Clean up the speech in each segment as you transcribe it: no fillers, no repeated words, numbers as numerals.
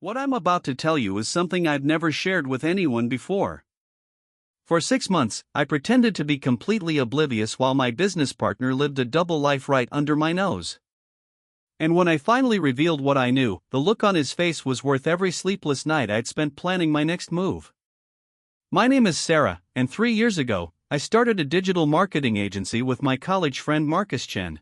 What I'm about to tell you is something I've never shared with anyone before. For 6 months, I pretended to be completely oblivious while my business partner lived a double life right under my nose. And when I finally revealed what I knew, the look on his face was worth every sleepless night I'd spent planning my next move. My name is Sarah, and 3 years ago, I started a digital marketing agency with my college friend Marcus Chen.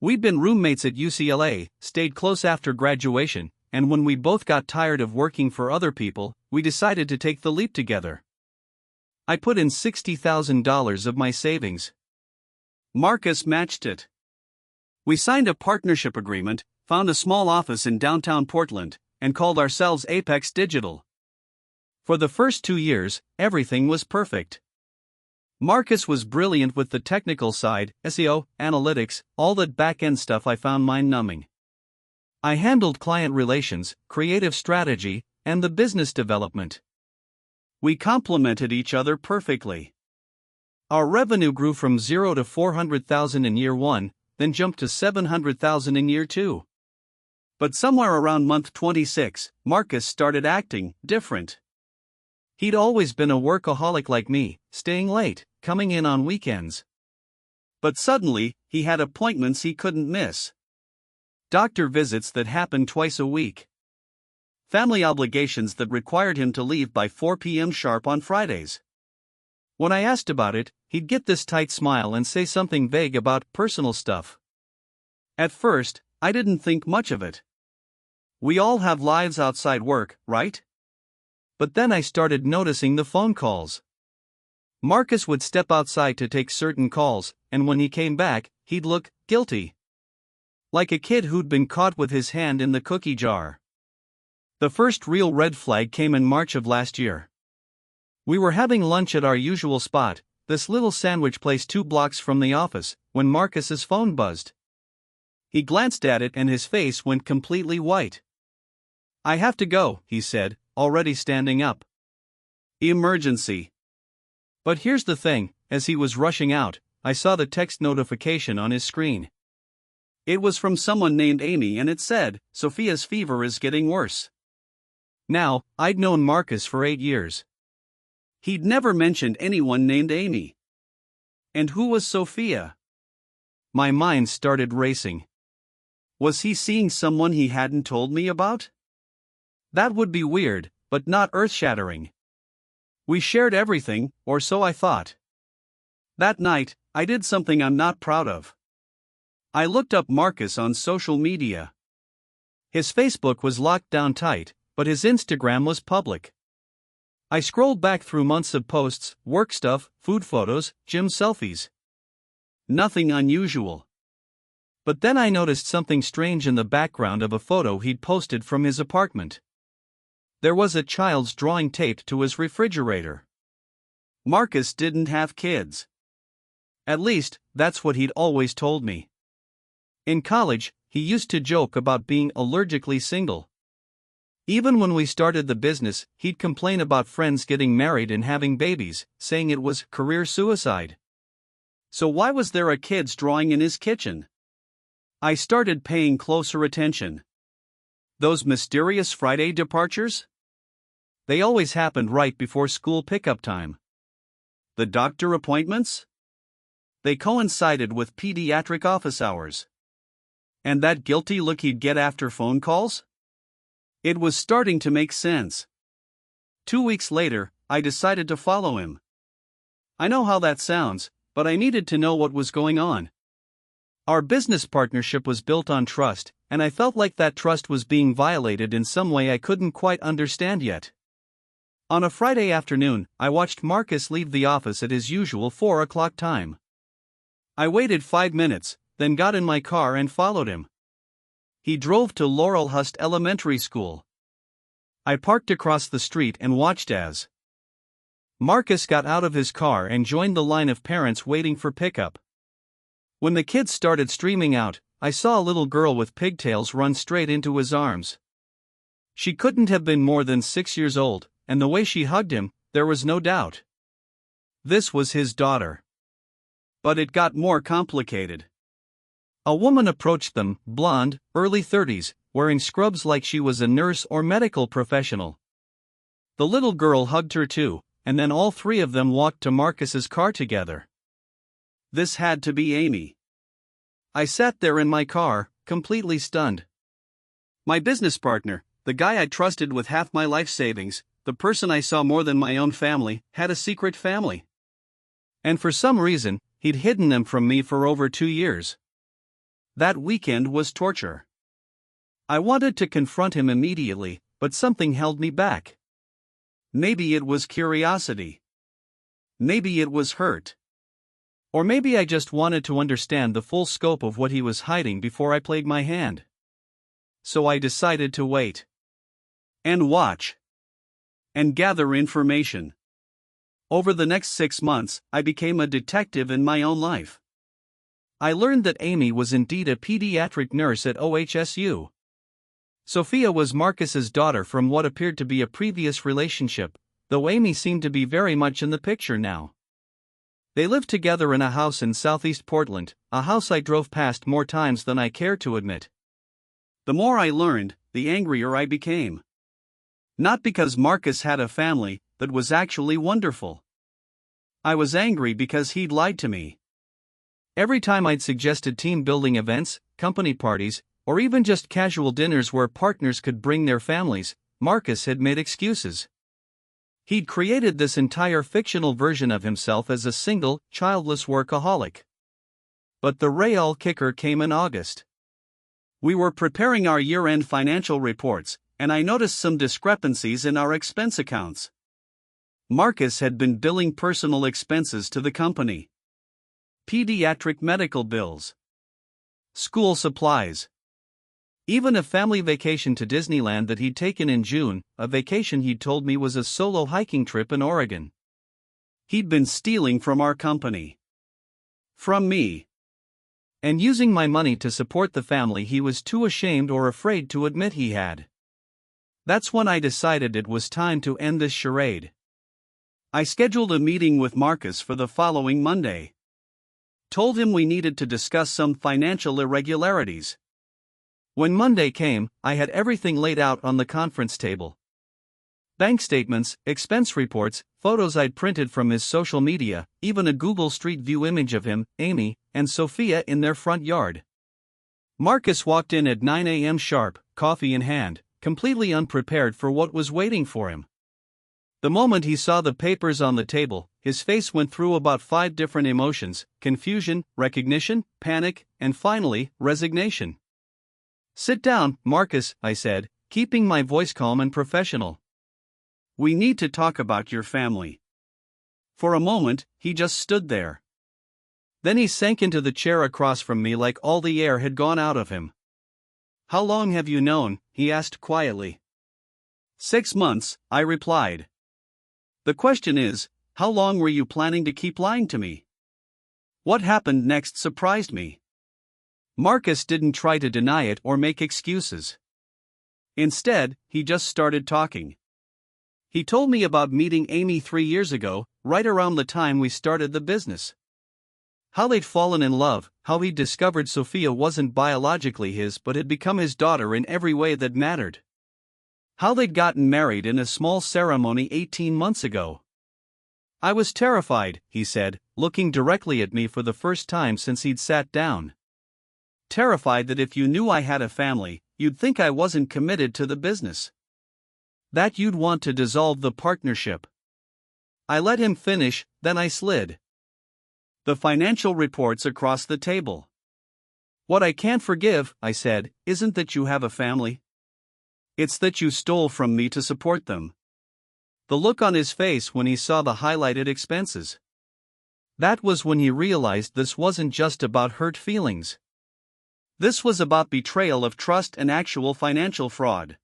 We'd been roommates at UCLA, stayed close after graduation, and when we both got tired of working for other people, we decided to take the leap together. I put in $60,000 of my savings. Marcus matched it. We signed a partnership agreement, found a small office in downtown Portland, and called ourselves Apex Digital. For the first 2 years, everything was perfect. Marcus was brilliant with the technical side, SEO, analytics, all that back-end stuff I found mind-numbing. I handled client relations, creative strategy, and the business development. We complemented each other perfectly. Our revenue grew from 0 to 400,000 in year 1, then jumped to 700,000 in year 2. But somewhere around month 26, Marcus started acting different. He'd always been a workaholic like me, staying late, coming in on weekends. But suddenly, he had appointments he couldn't miss. Doctor visits that happened twice a week. Family obligations that required him to leave by 4 p.m. sharp on Fridays. When I asked about it, he'd get this tight smile and say something vague about personal stuff. At first, I didn't think much of it. We all have lives outside work, right? But then I started noticing the phone calls. Marcus would step outside to take certain calls, and when he came back, he'd look guilty. Like a kid who'd been caught with his hand in the cookie jar. The first real red flag came in March of last year. We were having lunch at our usual spot, this little sandwich place 2 blocks from the office, when Marcus's phone buzzed. He glanced at it and his face went completely white. "I have to go," he said, already standing up. "Emergency." But here's the thing, as he was rushing out, I saw the text notification on his screen. It was from someone named Amy and it said, "Sophia's fever is getting worse." Now, I'd known Marcus for 8 years. He'd never mentioned anyone named Amy. And who was Sophia? My mind started racing. Was he seeing someone he hadn't told me about? That would be weird, but not earth-shattering. We shared everything, or so I thought. That night, I did something I'm not proud of. I looked up Marcus on social media. His Facebook was locked down tight, but his Instagram was public. I scrolled back through months of posts, work stuff, food photos, gym selfies. Nothing unusual. But then I noticed something strange in the background of a photo he'd posted from his apartment. There was a child's drawing taped to his refrigerator. Marcus didn't have kids. At least, that's what he'd always told me. In college, he used to joke about being allergically single. Even when we started the business, he'd complain about friends getting married and having babies, saying it was career suicide. So why was there a kid's drawing in his kitchen? I started paying closer attention. Those mysterious Friday departures? They always happened right before school pickup time. The doctor appointments? They coincided with pediatric office hours. And that guilty look he'd get after phone calls? It was starting to make sense. 2 weeks later, I decided to follow him. I know how that sounds, but I needed to know what was going on. Our business partnership was built on trust, and I felt like that trust was being violated in some way I couldn't quite understand yet. On a Friday afternoon, I watched Marcus leave the office at his usual 4 o'clock time. I waited 5 minutes, then got in my car and followed him. He drove to Laurelhurst Elementary School. I parked across the street and watched as Marcus got out of his car and joined the line of parents waiting for pickup. When the kids started streaming out, I saw a little girl with pigtails run straight into his arms. She couldn't have been more than 6 years old, and the way she hugged him, there was no doubt. This was his daughter. But it got more complicated. A woman approached them, blonde, early 30s, wearing scrubs like she was a nurse or medical professional. The little girl hugged her too, and then all three of them walked to Marcus's car together. This had to be Amy. I sat there in my car, completely stunned. My business partner, the guy I trusted with half my life savings, the person I saw more than my own family, had a secret family. And for some reason, he'd hidden them from me for over 2 years. That weekend was torture. I wanted to confront him immediately, but something held me back. Maybe it was curiosity. Maybe it was hurt. Or maybe I just wanted to understand the full scope of what he was hiding before I played my hand. So I decided to wait. And watch. And gather information. Over the next 6 months, I became a detective in my own life. I learned that Amy was indeed a pediatric nurse at OHSU. Sophia was Marcus's daughter from what appeared to be a previous relationship, though Amy seemed to be very much in the picture now. They lived together in a house in southeast Portland, a house I drove past more times than I care to admit. The more I learned, the angrier I became. Not because Marcus had a family that was actually wonderful. I was angry because he'd lied to me. Every time I'd suggested team-building events, company parties, or even just casual dinners where partners could bring their families, Marcus had made excuses. He'd created this entire fictional version of himself as a single, childless workaholic. But the real kicker came in August. We were preparing our year-end financial reports, and I noticed some discrepancies in our expense accounts. Marcus had been billing personal expenses to the company. Pediatric medical bills. School supplies. Even a family vacation to Disneyland that he'd taken in June, a vacation he'd told me was a solo hiking trip in Oregon. He'd been stealing from our company. From me. And using my money to support the family he was too ashamed or afraid to admit he had. That's when I decided it was time to end this charade. I scheduled a meeting with Marcus for the following Monday. Told him we needed to discuss some financial irregularities. When Monday came, I had everything laid out on the conference table. Bank statements, expense reports, photos I'd printed from his social media, even a Google Street View image of him, Amy, and Sophia in their front yard. Marcus walked in at 9 a.m. sharp, coffee in hand, completely unprepared for what was waiting for him. The moment he saw the papers on the table, his face went through about 5 different emotions: confusion, recognition, panic, and finally, resignation. "Sit down, Marcus," I said, keeping my voice calm and professional. "We need to talk about your family." For a moment, he just stood there. Then he sank into the chair across from me like all the air had gone out of him. "How long have you known?" he asked quietly. 6 months, I replied. "The question is, how long were you planning to keep lying to me?" What happened next surprised me. Marcus didn't try to deny it or make excuses. Instead, he just started talking. He told me about meeting Amy 3 years ago, right around the time we started the business. How they'd fallen in love, how he'd discovered Sophia wasn't biologically his but had become his daughter in every way that mattered. How they'd gotten married in a small ceremony 18 months ago. I was terrified, he said, looking directly at me for the first time since he'd sat down. Terrified that if you knew I had a family, you'd think I wasn't committed to the business. That you'd want to dissolve the partnership. I let him finish, then I slid. The financial reports across the table. "What I can't forgive," I said, "isn't that you have a family. It's that you stole from me to support them." The look on his face when he saw the highlighted expenses. That was when he realized this wasn't just about hurt feelings. This was about betrayal of trust and actual financial fraud.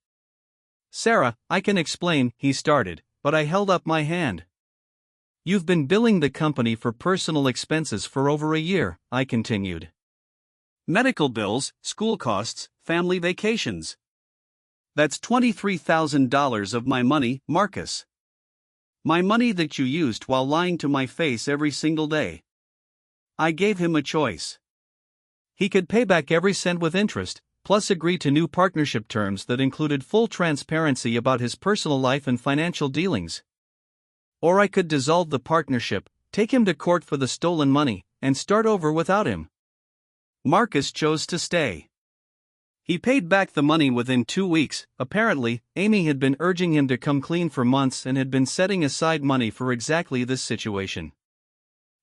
"Sarah, I can explain," he started, but I held up my hand. "You've been billing the company for personal expenses for over a year," I continued. "Medical bills, school costs, family vacations. That's $23,000 of my money, Marcus. My money that you used while lying to my face every single day." I gave him a choice. He could pay back every cent with interest, plus agree to new partnership terms that included full transparency about his personal life and financial dealings. Or I could dissolve the partnership, take him to court for the stolen money, and start over without him. Marcus chose to stay. He paid back the money within 2 weeks. Apparently, Amy had been urging him to come clean for months and had been setting aside money for exactly this situation.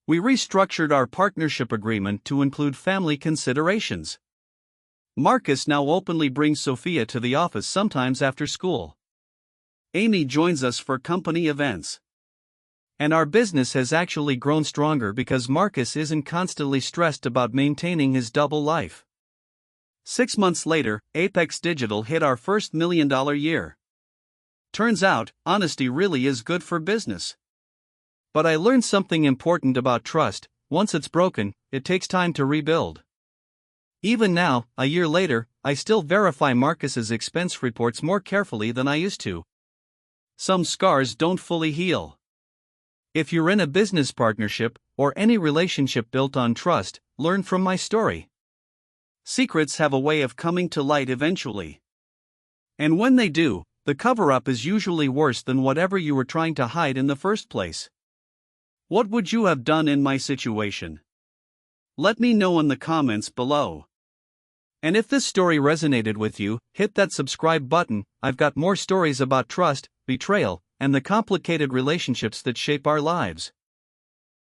We restructured our partnership agreement to include family considerations. Marcus now openly brings Sophia to the office sometimes after school. Amy joins us for company events. And our business has actually grown stronger because Marcus isn't constantly stressed about maintaining his double life. 6 months later, Apex Digital hit our first $1 million year. Turns out, honesty really is good for business. But I learned something important about trust: once it's broken, it takes time to rebuild. Even now, a year later, I still verify Marcus's expense reports more carefully than I used to. Some scars don't fully heal. If you're in a business partnership, or any relationship built on trust, learn from my story. Secrets have a way of coming to light eventually. And when they do, the cover-up is usually worse than whatever you were trying to hide in the first place. What would you have done in my situation? Let me know in the comments below. And if this story resonated with you, hit that subscribe button. I've got more stories about trust, betrayal, and the complicated relationships that shape our lives.